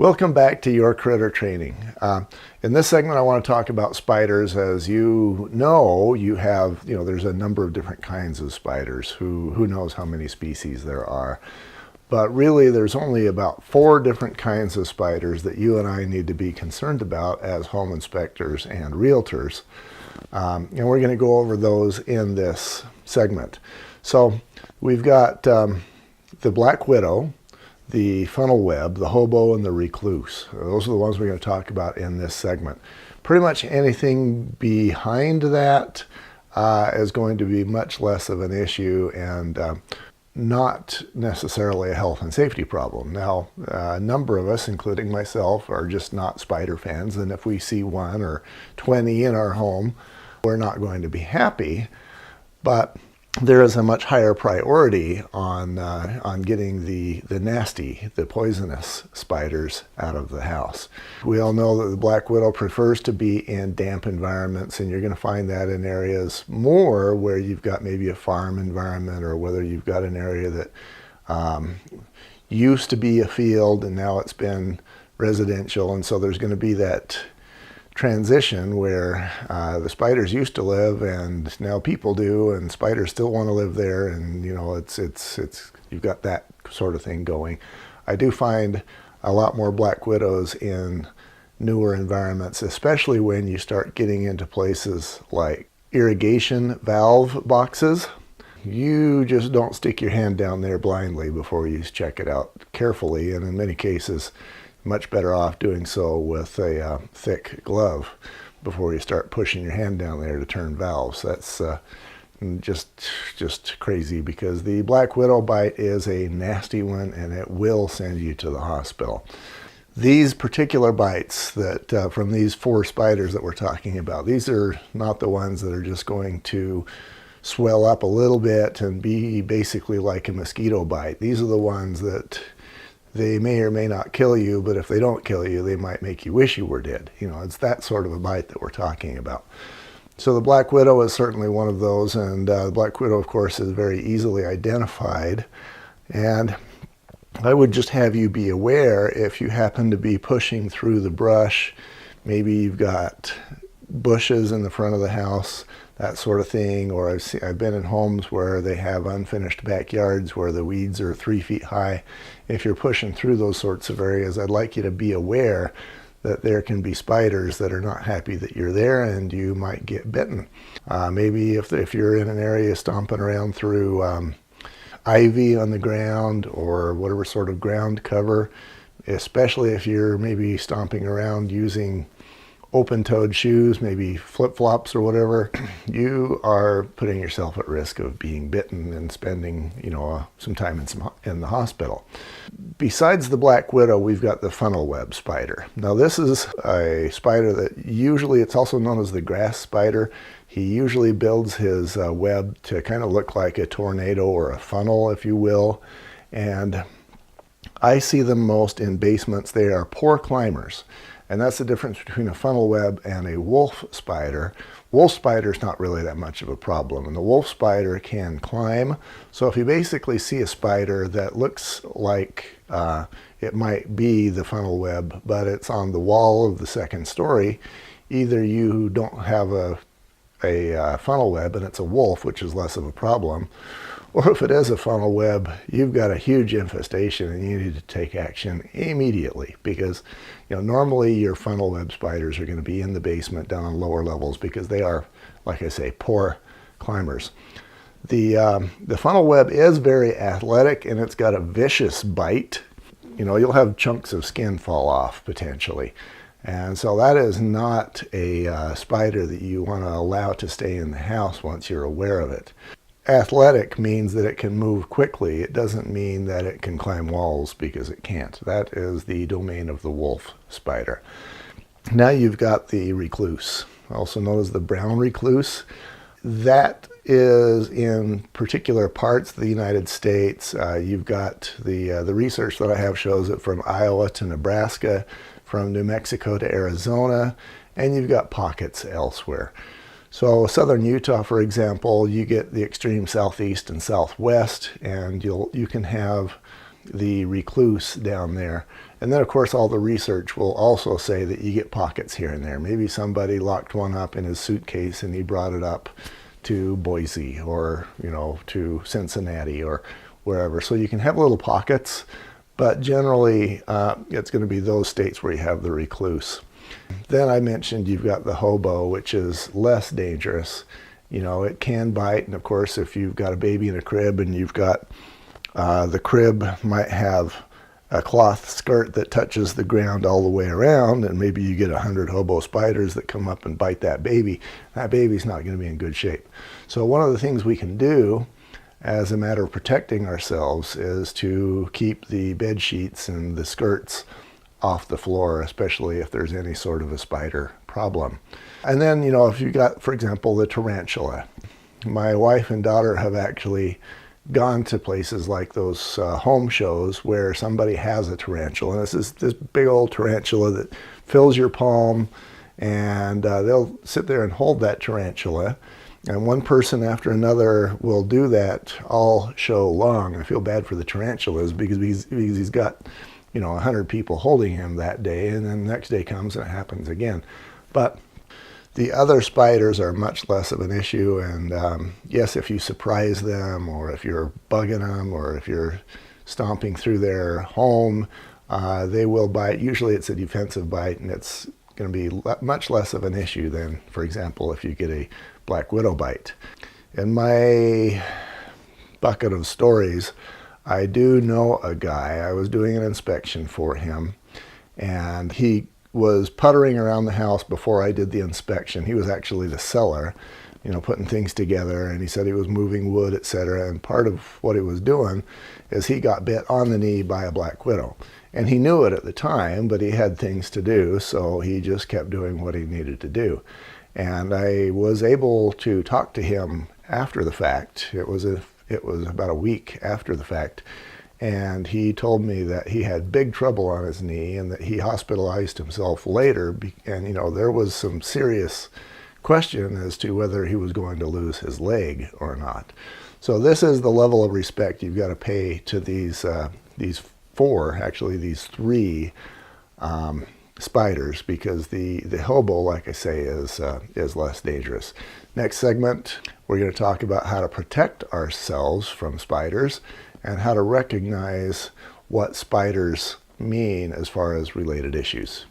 Welcome back to Your Critter Training. In this segment, I want to talk about spiders. As you know, there's a number of different kinds of spiders. Who knows how many species there are? But really, there's only about 4 different kinds of spiders that you and I need to be concerned about as home inspectors and realtors. And we're going to go over those in this segment. So we've got the black widow, the funnel web, the hobo, and the recluse. Those are the ones we're going to talk about in this segment. Pretty much anything behind that is going to be much less of an issue and not necessarily a health and safety problem. Now, a number of us, including myself, are just not spider fans, and if we see 1 or 20 in our home, we're not going to be happy. But there is a much higher priority on getting the nasty, the poisonous spiders out of the house. We all know that the black widow prefers to be in damp environments, and you're going to find that in areas more where you've got maybe a farm environment, or whether you've got an area that used to be a field and now it's been residential, and so there's going to be that transition where the spiders used to live and now people do, and spiders still want to live there, and you've got that sort of thing going. I do find a lot more black widows in newer environments, especially when you start getting into places like irrigation valve boxes. You just don't stick your hand down there blindly before you check it out carefully, and in many cases much better off doing so with a thick glove before you start pushing your hand down there to turn valves. That's just crazy, because the black widow bite is a nasty one and it will send you to the hospital. These particular bites that from these 4 spiders that we're talking about, these are not the ones that are just going to swell up a little bit and be basically like a mosquito bite. These are the ones that they may or may not kill you, but if they don't kill you, they might make you wish you were dead. It's that sort of a bite that we're talking about. So the black widow is certainly one of those, and the black widow, of course, is very easily identified. And I would just have you be aware, if you happen to be pushing through the brush, maybe you've got bushes in the front of the house, that sort of thing, or I've been in homes where they have unfinished backyards where the weeds are 3 feet high. If you're pushing through those sorts of areas, I'd like you to be aware that there can be spiders that are not happy that you're there, and you might get bitten. Maybe if you're in an area stomping around through ivy on the ground or whatever sort of ground cover, especially if you're maybe stomping around using open-toed shoes, maybe flip-flops or whatever, you are putting yourself at risk of being bitten and spending, some time in the hospital. Besides the black widow, we've got the funnel web spider. Now, this is a spider that it's also known as the grass spider. He usually builds his web to kind of look like a tornado or a funnel, if you will. And I see them most in basements. They are poor climbers. And that's the difference between a funnel web and a wolf spider. Wolf spider is not really that much of a problem, and the wolf spider can climb. So if you basically see a spider that looks like it might be the funnel web, but it's on the wall of the 2nd story, either you don't have a funnel web and it's a wolf, which is less of a problem, or if it is a funnel web, you've got a huge infestation and you need to take action immediately, because normally your funnel web spiders are going to be in the basement down on lower levels, because they are, like I say, poor climbers. The funnel web is very athletic, and it's got a vicious bite. You'll have chunks of skin fall off potentially. And so that is not a spider that you want to allow to stay in the house once you're aware of it. Athletic means that it can move quickly. It doesn't mean that it can climb walls, because it can't. That is the domain of the wolf spider. Now you've got the recluse, also known as the brown recluse. That is in particular parts of the United States. You've got the research that I have shows it from Iowa to Nebraska, from New Mexico to Arizona, and you've got pockets elsewhere. So southern Utah, for example, you get the extreme southeast and southwest, and you can have the recluse down there. And then of course all the research will also say that you get pockets here and there. Maybe somebody locked one up in his suitcase and he brought it up to Boise or, to Cincinnati or wherever. So you can have little pockets, but generally it's going to be those states where you have the recluse. Then I mentioned you've got the hobo, which is less dangerous. It can bite, and of course if you've got a baby in a crib and you've got the crib might have a cloth skirt that touches the ground all the way around, and maybe you get 100 hobo spiders that come up and bite that baby's not going to be in good shape. So one of the things we can do as a matter of protecting ourselves is to keep the bed sheets and the skirts off the floor, especially if there's any sort of a spider problem. And then, if you got, for example, the tarantula. My wife and daughter have actually gone to places like those home shows where somebody has a tarantula. And this is this big old tarantula that fills your palm, and they'll sit there and hold that tarantula. And one person after another will do that all show long. I feel bad for the tarantulas because he's got 100 people holding him that day, and then the next day comes and it happens again. But the other spiders are much less of an issue, and yes, if you surprise them, or if you're bugging them, or if you're stomping through their home, they will bite. Usually it's a defensive bite, and it's going to be much less of an issue than, for example, if you get a black widow bite. In my bucket of stories, I do know a guy. I was doing an inspection for him, and he was puttering around the house before I did the inspection. He was actually the seller, putting things together, and he said he was moving wood, etc. And part of what he was doing is he got bit on the knee by a black widow. And he knew it at the time, but he had things to do, so he just kept doing what he needed to do. And I was able to talk to him after the fact. It was about a week after the fact, and he told me that he had big trouble on his knee and that he hospitalized himself later, and there was some serious question as to whether he was going to lose his leg or not. So this is the level of respect you've got to pay to these three spiders, because the hobo, like I say, is less dangerous. Next segment, we're going to talk about how to protect ourselves from spiders and how to recognize what spiders mean as far as related issues.